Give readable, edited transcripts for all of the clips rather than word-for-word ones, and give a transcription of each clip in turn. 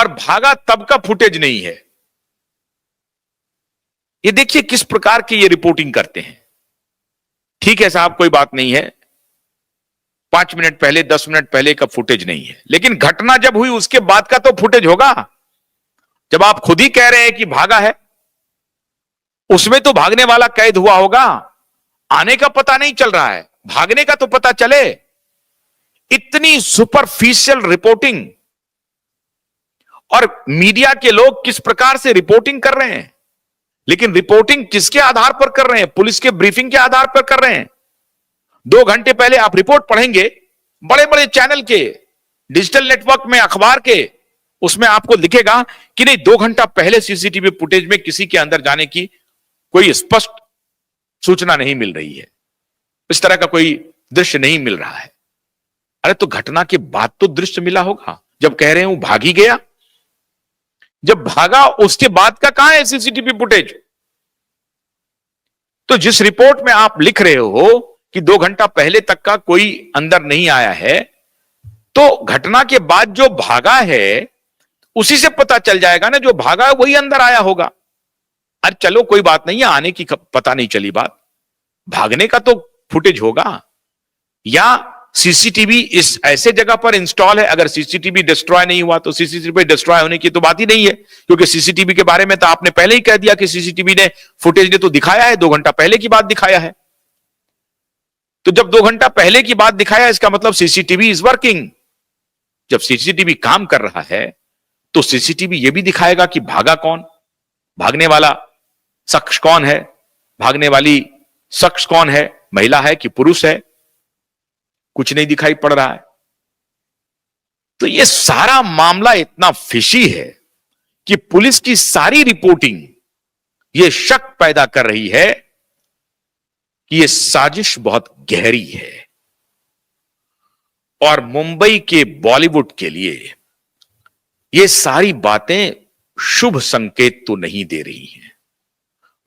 और भागा तब का फुटेज नहीं है। ये देखिए किस प्रकार की ये रिपोर्टिंग करते हैं। ठीक है साहब, कोई बात नहीं है, 5 मिनट पहले 10 मिनट पहले का फुटेज नहीं है, लेकिन घटना जब हुई उसके बाद का तो फुटेज होगा। जब आप खुद ही कह रहे हैं कि भागा है, उसमें तो भागने वाला कैद हुआ होगा, आने का पता नहीं चल रहा है, भागने का तो पता चले। इतनी सुपरफिशियल रिपोर्टिंग, और मीडिया के लोग किस प्रकार से रिपोर्टिंग कर रहे हैं, लेकिन रिपोर्टिंग किसके आधार पर कर रहे हैं? पुलिस के ब्रीफिंग के आधार पर कर रहे हैं। 2 घंटे पहले आप रिपोर्ट पढ़ेंगे बड़े बड़े चैनल के, डिजिटल नेटवर्क में, अखबार के, उसमें आपको दिखेगा कि नहीं 2 घंटा पहले सीसीटीवी फुटेज में किसी के अंदर जाने की कोई स्पष्ट सूचना नहीं मिल रही है, इस तरह का कोई दृश्य नहीं मिल रहा है। अरे तो घटना के बाद तो दृश्य मिला होगा, जब कह रहे हूं भाग ही गया, जब भागा उसके बाद का कहां है सीसीटीवी फुटेज? तो जिस रिपोर्ट में आप लिख रहे हो कि 2 घंटा पहले तक का कोई अंदर नहीं आया है, तो घटना के बाद जो भागा है उसी से पता चल जाएगा ना, जो भागा है वही अंदर आया होगा। अरे चलो कोई बात नहीं है, आने की पता नहीं चली बात, भागने का तो फुटेज होगा। या सीसीटीवी इस ऐसे जगह पर इंस्टॉल है, अगर सीसीटीवी डिस्ट्रॉय नहीं हुआ तो सीसीटीवी डिस्ट्रॉय होने की तो बात ही नहीं है, क्योंकि सीसीटीवी के बारे में तो आपने पहले ही कह दिया कि सीसीटीवी ने, फुटेज ने तो दिखाया है, 2 घंटा पहले की बात दिखाया है। तो जब 2 घंटा पहले की बात दिखाया, इसका मतलब सीसीटीवी इज वर्किंग। जब सीसीटीवी काम कर रहा है तो सीसीटीवी यह भी दिखाएगा कि भागा कौन, भागने वाला शख्स कौन है, भागने वाली शख्स कौन है, महिला है कि पुरुष है, कुछ नहीं दिखाई पड़ रहा है। तो यह सारा मामला इतना फिशी है कि पुलिस की सारी रिपोर्टिंग यह शक पैदा कर रही है कि यह साजिश बहुत गहरी है, और मुंबई के बॉलीवुड के लिए ये सारी बातें शुभ संकेत तो नहीं दे रही हैं।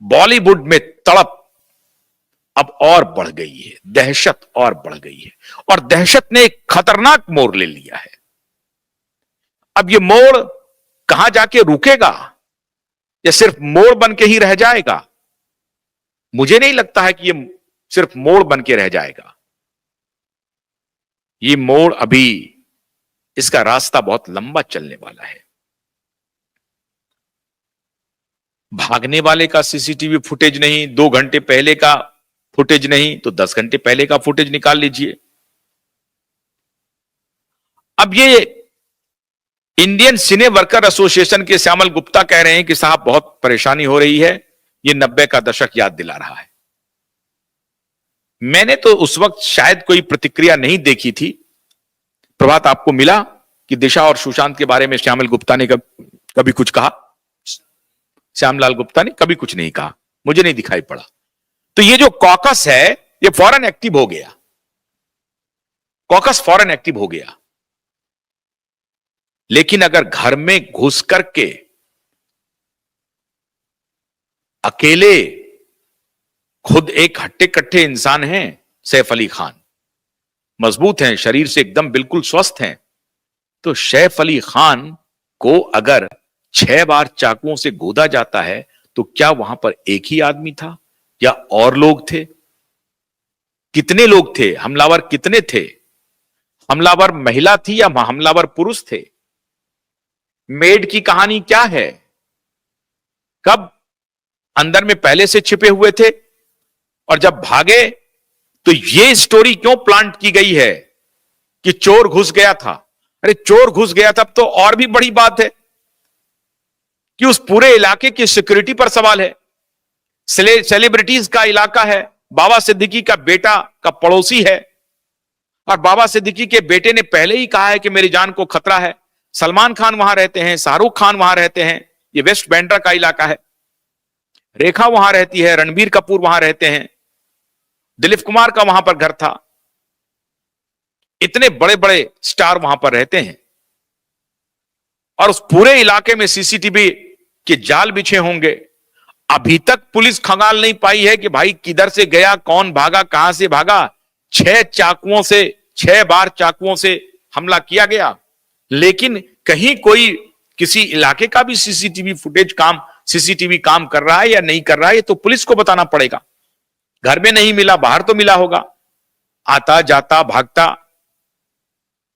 बॉलीवुड में तड़प अब और बढ़ गई है, दहशत और बढ़ गई है, और दहशत ने एक खतरनाक मोड़ ले लिया है। अब यह मोड़ कहां जाके रुकेगा, या सिर्फ मोड़ बन के ही रह जाएगा? मुझे नहीं लगता है कि यह सिर्फ मोड़ बन के रह जाएगा। यह मोड़ अभी, इसका रास्ता बहुत लंबा चलने वाला है। भागने वाले का सीसीटीवी फुटेज नहीं, 2 घंटे पहले का फुटेज नहीं, तो 10 घंटे पहले का फुटेज निकाल लीजिए। अब ये इंडियन सिने वर्कर एसोसिएशन के श्यामल गुप्ता कह रहे हैं कि साहब बहुत परेशानी हो रही है, ये 90 का दशक याद दिला रहा है। मैंने तो उस वक्त शायद कोई प्रतिक्रिया नहीं देखी थी। प्रभात, आपको मिला कि दिशा और सुशांत के बारे में श्यामल गुप्ता ने कभी कुछ कहा? श्यामलाल गुप्ता ने कभी कुछ नहीं कहा, मुझे नहीं दिखाई पड़ा। तो ये जो कॉकस है ये फौरन एक्टिव हो गया, कॉकस फौरन एक्टिव हो गया। लेकिन अगर घर में घुस करके अकेले, खुद एक हट्टे कट्टे इंसान हैं, सैफ अली खान मजबूत हैं, शरीर से एकदम बिल्कुल स्वस्थ हैं, तो सैफ अली खान को अगर 6 बार चाकुओं से गोदा जाता है तो क्या वहां पर एक ही आदमी था या और लोग थे? कितने लोग थे? हमलावर कितने थे? हमलावर महिला थी या हमलावर पुरुष थे? मेड की कहानी क्या है? कब अंदर में पहले से छिपे हुए थे, और जब भागे तो ये स्टोरी क्यों प्लांट की गई है कि चोर घुस गया था? अरे चोर घुस गया था तो और भी बड़ी बात है कि उस पूरे इलाके की सिक्योरिटी पर सवाल है। सेलिब्रिटीज का इलाका है, बाबा सिद्दीकी का बेटा का पड़ोसी है, और बाबा सिद्दीकी के बेटे ने पहले ही कहा है कि मेरी जान को खतरा है। सलमान खान वहां रहते हैं, शाहरुख खान वहां रहते हैं, ये वेस्ट बैंड्रा का इलाका है, रेखा वहां रहती है, रणबीर कपूर वहां रहते हैं, दिलीप कुमार का वहां पर घर था, इतने बड़े बड़े स्टार वहां पर रहते हैं, और उस पूरे इलाके में सीसीटीवी के जाल बिछे होंगे। अभी तक पुलिस खंगाल नहीं पाई है कि भाई किधर से गया, कौन भागा, कहां से भागा। 6 बार चाकुओं से हमला किया गया, लेकिन कहीं कोई किसी इलाके का भी सीसीटीवी काम कर रहा है या नहीं कर रहा है, ये तो पुलिस को बताना पड़ेगा। घर में नहीं मिला, बाहर तो मिला होगा, आता जाता भागता,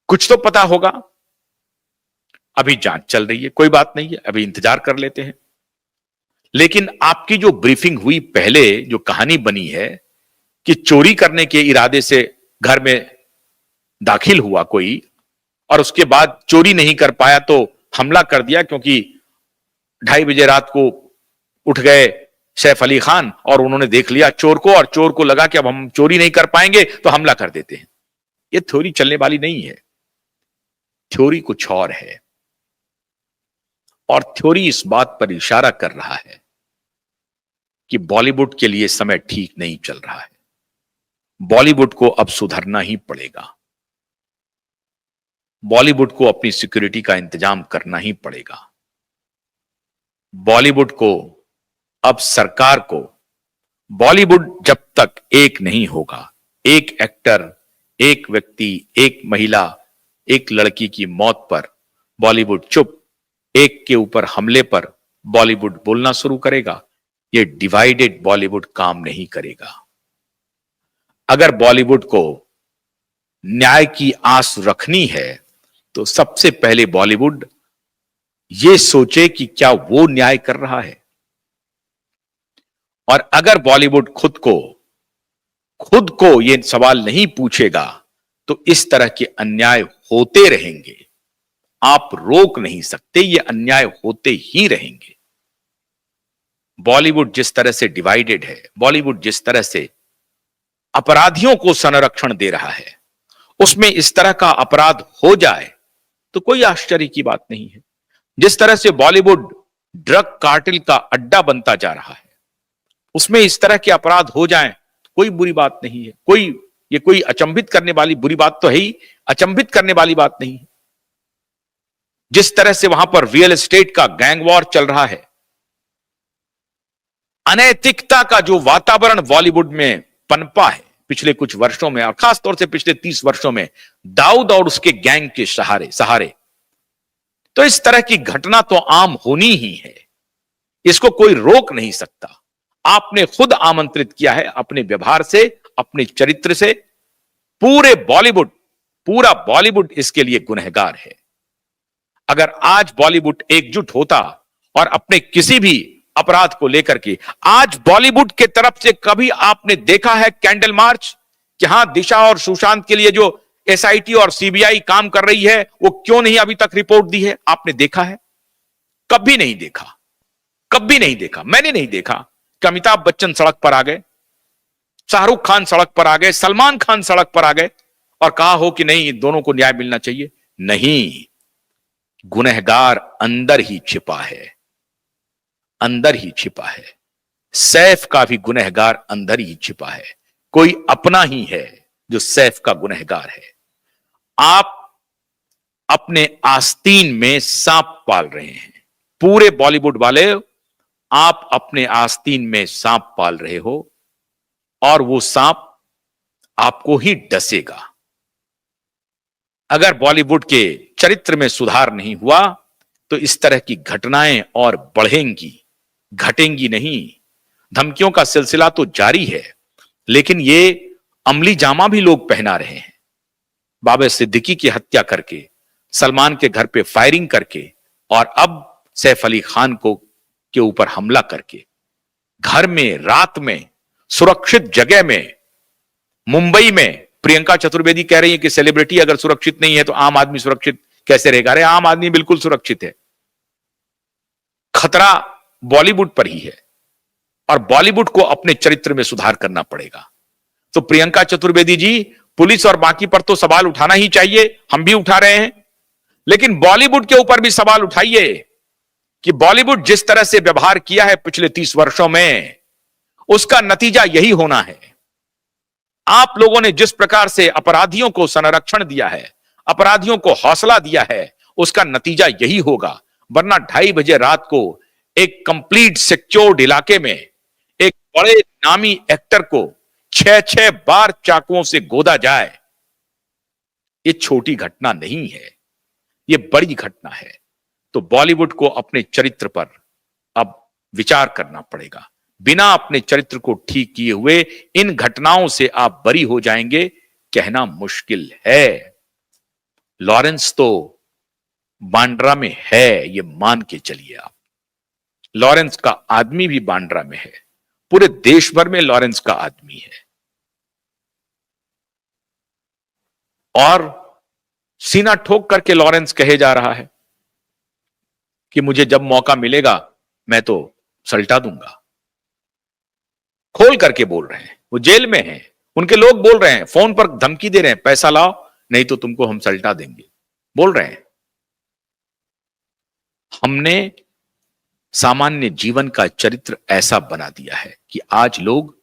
कुछ तो पता होगा। अभी जांच चल रही है, कोई बात नहीं है, अभी इंतजार कर लेते हैं। लेकिन आपकी जो ब्रीफिंग हुई पहले, जो कहानी बनी है कि चोरी करने के इरादे से घर में दाखिल हुआ कोई और उसके बाद चोरी नहीं कर पाया तो हमला कर दिया, क्योंकि 2:30 बजे रात को उठ गए सैफ अली खान और उन्होंने देख लिया चोर को, और चोर को लगा कि अब हम चोरी नहीं कर पाएंगे तो हमला कर देते हैं। यह थ्योरी चलने वाली नहीं है। थ्योरी कुछ और है, और थ्योरी इस बात पर इशारा कर रहा है कि बॉलीवुड के लिए समय ठीक नहीं चल रहा है। बॉलीवुड को अब सुधरना ही पड़ेगा। बॉलीवुड को अपनी सिक्योरिटी का इंतजाम करना ही पड़ेगा। बॉलीवुड को अब सरकार को, बॉलीवुड जब तक एक नहीं होगा, एक एक्टर, एक व्यक्ति, एक महिला, एक लड़की की मौत पर बॉलीवुड चुप, एक के ऊपर हमले पर बॉलीवुड बोलना शुरू करेगा, ये डिवाइडेड बॉलीवुड काम नहीं करेगा। अगर बॉलीवुड को न्याय की आस रखनी है तो सबसे पहले बॉलीवुड ये सोचे कि क्या वो न्याय कर रहा है। और अगर बॉलीवुड खुद को ये सवाल नहीं पूछेगा तो इस तरह के अन्याय होते रहेंगे। आप रोक नहीं सकते, ये अन्याय होते ही रहेंगे। बॉलीवुड जिस तरह से डिवाइडेड है, बॉलीवुड जिस तरह से अपराधियों को संरक्षण दे रहा है, उसमें इस तरह का अपराध हो जाए तो कोई आश्चर्य की बात नहीं है। जिस तरह से बॉलीवुड ड्रग कार्टेल का अड्डा बनता जा रहा है, उसमें इस तरह के अपराध हो जाएं कोई बुरी बात नहीं है। ये कोई अचंभित करने वाली बुरी बात तो है ही, अचंभित करने वाली बात नहीं है। जिस तरह से वहां पर रियल एस्टेट का गैंग वॉर चल रहा है, अनैतिकता का जो वातावरण बॉलीवुड में पनपा है पिछले कुछ वर्षों में, और खासतौर से पिछले 30 वर्षों में दाऊद और उसके गैंग के सहारे, तो इस तरह की घटना तो आम होनी ही है। इसको कोई रोक नहीं सकता। आपने खुद आमंत्रित किया है अपने व्यवहार से, अपने चरित्र से। पूरा बॉलीवुड इसके लिए गुनहगार है। अगर आज बॉलीवुड एकजुट होता और अपने किसी भी अपराध को लेकर के, आज बॉलीवुड के तरफ से कभी आपने देखा है कैंडल मार्च कि हां दिशा और सुशांत के लिए जो एसआईटी और सीबीआई काम कर रही है वो क्यों नहीं अभी तक रिपोर्ट दी है? आपने देखा है? कभी नहीं देखा, कभी नहीं देखा। मैंने नहीं देखा कि अमिताभ बच्चन सड़क पर आ गए, शाहरुख खान सड़क पर आ गए, सलमान खान सड़क पर आ गए और कहा हो कि नहीं दोनों को न्याय मिलना चाहिए। नहीं, गुनहगार अंदर ही छिपा है, अंदर ही छिपा है। सैफ का भी गुनहगार अंदर ही छिपा है। कोई अपना ही है जो सैफ का गुनहगार है। आप अपने आस्तीन में सांप पाल रहे हैं। पूरे बॉलीवुड वाले, आप अपने आस्तीन में सांप पाल रहे हो और वो सांप आपको ही डसेगा। अगर बॉलीवुड के चरित्र में सुधार नहीं हुआ तो इस तरह की घटनाएं और बढ़ेंगी, घटेंगी नहीं। धमकियों का सिलसिला तो जारी है, लेकिन ये अमली जामा भी लोग पहना रहे हैं। बाबा सिद्दीकी की हत्या करके, सलमान के घर पे फायरिंग करके और अब सैफ अली खान के ऊपर हमला करके, घर में रात में सुरक्षित जगह में, मुंबई में प्रियंका चतुर्वेदी कह रही है कि सेलिब्रिटी अगर सुरक्षित नहीं है तो आम आदमी सुरक्षित कैसे रहेगा? अरे आम आदमी बिल्कुल सुरक्षित है। खतरा बॉलीवुड पर ही है और बॉलीवुड को अपने चरित्र में सुधार करना पड़ेगा। तो प्रियंका चतुर्वेदी जी, पुलिस और बाकी पर तो सवाल उठाना ही चाहिए, हम भी उठा रहे हैं, लेकिन बॉलीवुड के ऊपर भी सवाल उठाइए कि बॉलीवुड जिस तरह से व्यवहार किया है पिछले 30 वर्षों में, उसका नतीजा यही होना है। आप लोगों ने जिस प्रकार से अपराधियों को संरक्षण दिया है, अपराधियों को हौसला दिया है, उसका नतीजा यही होगा। वरना 2:30 बजे रात को एक कंप्लीट सिक्योर्ड इलाके में एक बड़े नामी एक्टर को 6 बार चाकुओं से गोदा जाए, ये छोटी घटना नहीं है, ये बड़ी घटना है। तो बॉलीवुड को अपने चरित्र पर अब विचार करना पड़ेगा। बिना अपने चरित्र को ठीक किए हुए इन घटनाओं से आप बरी हो जाएंगे, कहना मुश्किल है। लॉरेंस तो बांद्रा में है, ये मान के चलिए आप। लॉरेंस का आदमी भी बांद्रा में है, पूरे देश भर में लॉरेंस का आदमी है। और सीना ठोक करके लॉरेंस कहे जा रहा है कि मुझे जब मौका मिलेगा मैं तो सल्टा दूंगा। खोल करके बोल रहे हैं, वो जेल में हैं, उनके लोग बोल रहे हैं, फोन पर धमकी दे रहे हैं, पैसा लाओ नहीं तो तुमको हम सल्टा देंगे, बोल रहे हैं। हमने सामान्य जीवन का चरित्र ऐसा बना दिया है कि आज लोग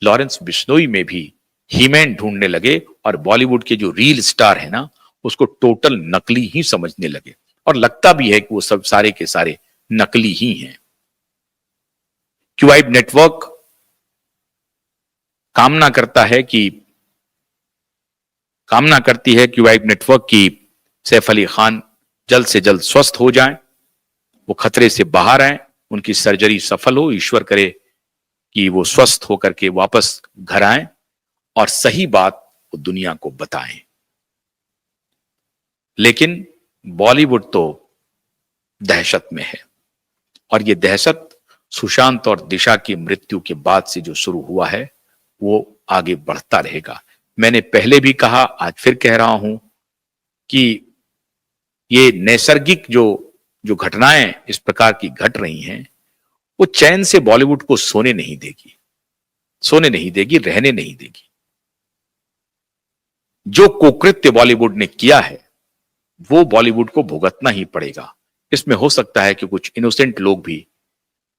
लॉरेंस बिश्नोई में भी हीमैन ढूंढने लगे और बॉलीवुड के जो रील स्टार है ना उसको टोटल नकली ही समझने लगे, और लगता भी है कि वो सब सारे के सारे नकली ही हैं। क्यूआइब नेटवर्क कामना करती है क्यूआइब नेटवर्क की सैफ अली खान जल्द से जल्द स्वस्थ हो जाएं, वो खतरे से बाहर आए, उनकी सर्जरी सफल हो, ईश्वर करे कि वो स्वस्थ होकर के वापस घर आए और सही बात वो दुनिया को बताएं। लेकिन बॉलीवुड तो दहशत में है, और ये दहशत सुशांत और दिशा की मृत्यु के बाद से जो शुरू हुआ है वो आगे बढ़ता रहेगा। मैंने पहले भी कहा, आज फिर कह रहा हूं कि ये नैसर्गिक जो घटनाएं इस प्रकार की घट रही हैं वो चैन से बॉलीवुड को सोने नहीं देगी, रहने नहीं देगी। जो कुकृत्य बॉलीवुड ने किया है वो बॉलीवुड को भुगतना ही पड़ेगा। इसमें हो सकता है कि कुछ इनोसेंट लोग भी,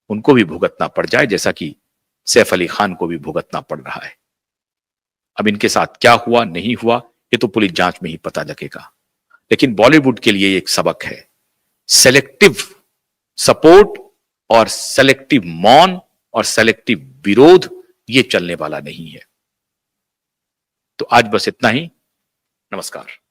उनको भी भुगतना पड़ जाए, जैसा कि सैफ अली खान को भी भुगतना पड़ रहा है। अब इनके साथ क्या हुआ नहीं हुआ ये तो पुलिस जांच में ही पता लगेगा, लेकिन बॉलीवुड के लिए एक सबक है, सेलेक्टिव सपोर्ट और सेलेक्टिव मौन और सेलेक्टिव विरोध ये चलने वाला नहीं है। तो आज बस इतना ही। नमस्कार।